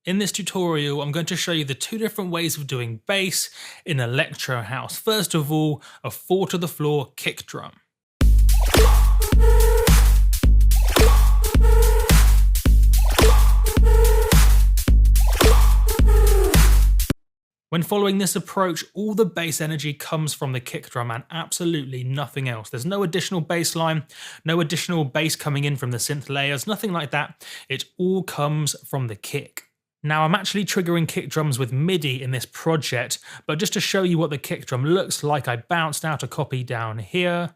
In this tutorial, I'm going to show you the two different ways of doing bass in Electro House. First of all, a 4 to the floor kick drum. When following this approach, all the bass energy comes from the kick drum and absolutely nothing else. There's no additional bass line, no additional bass coming in from the synth layers, nothing like that. It all comes from the kick. Now, I'm actually triggering kick drums with MIDI in this project, but just to show you what the kick drum looks like, I bounced out a copy down here.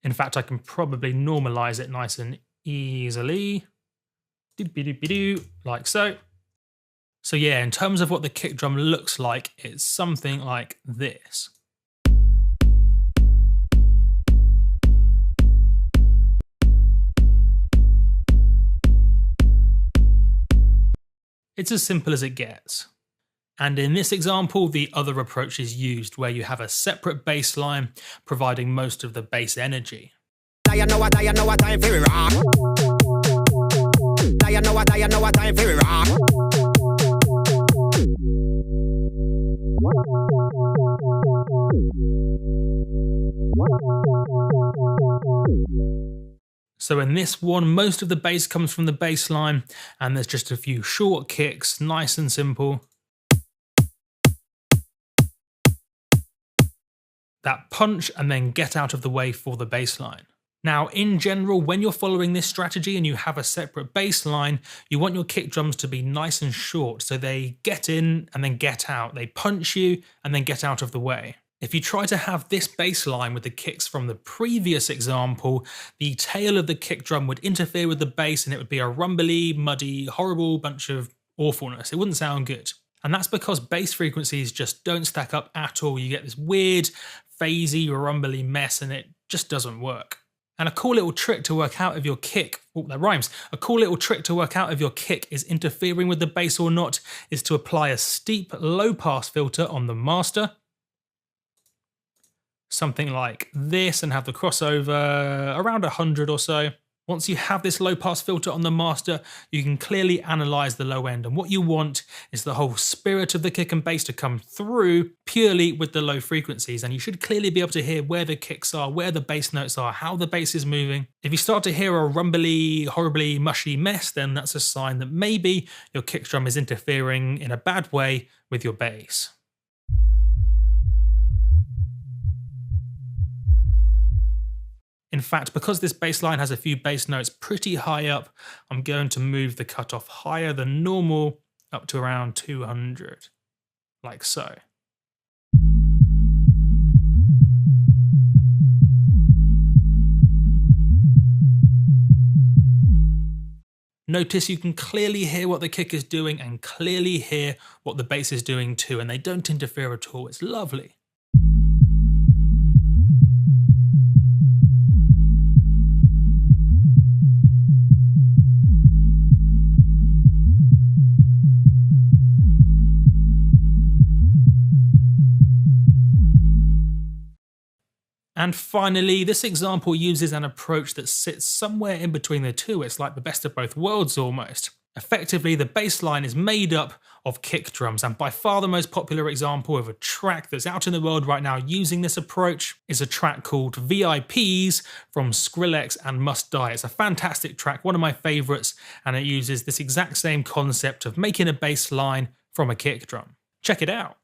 In fact, I can probably normalize it nice and easily. Like so. So yeah, in terms of what the kick drum looks like, it's something like this. It's as simple as it gets. And in this example, the other approach is used, where you have a separate bass line providing most of the bass energy. So in this one, most of the bass comes from the bass line, and there's just a few short kicks, nice and simple. That punch and then get out of the way for the bass line. Now, in general, when you're following this strategy and you have a separate bass line, you want your kick drums to be nice and short, so they get in and then get out. They punch you and then get out of the way. If you try to have this bass line with the kicks from the previous example, the tail of the kick drum would interfere with the bass and it would be a rumbly, muddy, horrible bunch of awfulness. It wouldn't sound good. And that's because bass frequencies just don't stack up at all. You get this weird, phasey, rumbly mess and it just doesn't work. And a cool little trick to work out if your kick, oh, that rhymes. A cool little trick to work out if your kick is interfering with the bass or not is to apply a steep low pass filter on the master. Something like this, and have the crossover around 100 or so. Once you have this low pass filter on the master, you can clearly analyze the low end. And what you want is the whole spirit of the kick and bass to come through purely with the low frequencies. And you should clearly be able to hear where the kicks are, where the bass notes are, how the bass is moving. If you start to hear a rumbly, horribly mushy mess, then that's a sign that maybe your kick drum is interfering in a bad way with your bass. In fact, because this bass line has a few bass notes pretty high up, I'm going to move the cutoff higher than normal, up to around 200, like so. Notice you can clearly hear what the kick is doing and clearly hear what the bass is doing too, and they don't interfere at all. It's lovely. And finally, this example uses an approach that sits somewhere in between the two. It's like the best of both worlds almost. Effectively, the bass line is made up of kick drums, and by far the most popular example of a track that's out in the world right now using this approach is a track called VIPs from Skrillex and Must Die. It's a fantastic track, one of my favorites, and it uses this exact same concept of making a bass line from a kick drum. Check it out.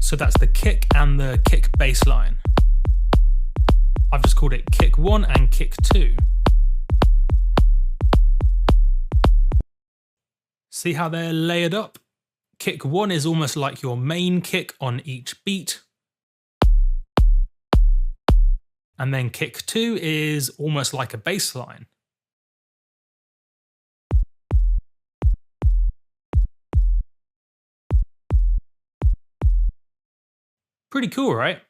So that's the kick and the kick bass line. I've just called it kick 1 and kick 2. See how they're layered up? Kick 1 is almost like your main kick on each beat. And then kick 2 is almost like a bass line. Pretty cool, right?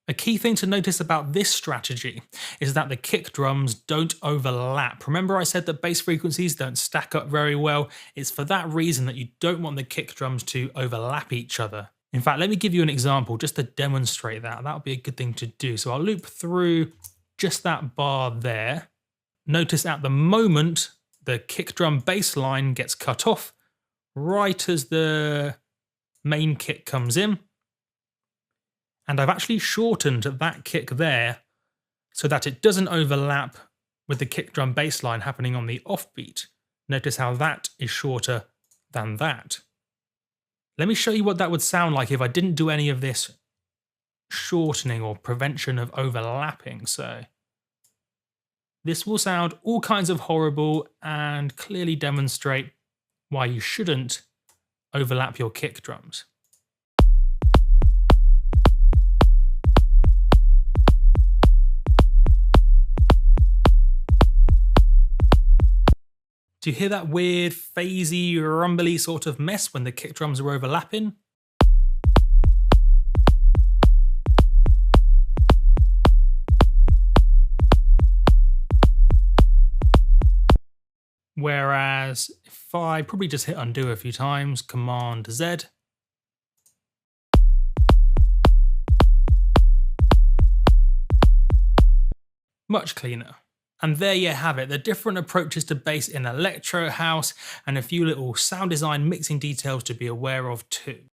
A key thing to notice about this strategy is that the kick drums don't overlap. Remember I said that bass frequencies don't stack up very well? It's for that reason that you don't want the kick drums to overlap each other. In fact, let me give you an example just to demonstrate that. That would be a good thing to do. So I'll loop through just that bar there. Notice at the moment, the kick drum bass line gets cut off right as the main kick comes in. And I've actually shortened that kick there so that it doesn't overlap with the kick drum bass line happening on the offbeat. Notice how that is shorter than that. Let me show you what that would sound like if I didn't do any of this shortening or prevention of overlapping. So this will sound all kinds of horrible and clearly demonstrate why you shouldn't overlap your kick drums. Do you hear that weird, phasey, rumbly sort of mess when the kick drums are overlapping? Whereas if I probably just hit undo a few times, Command Z, much cleaner. And there you have it, the different approaches to bass in Electro House and a few little sound design mixing details to be aware of too.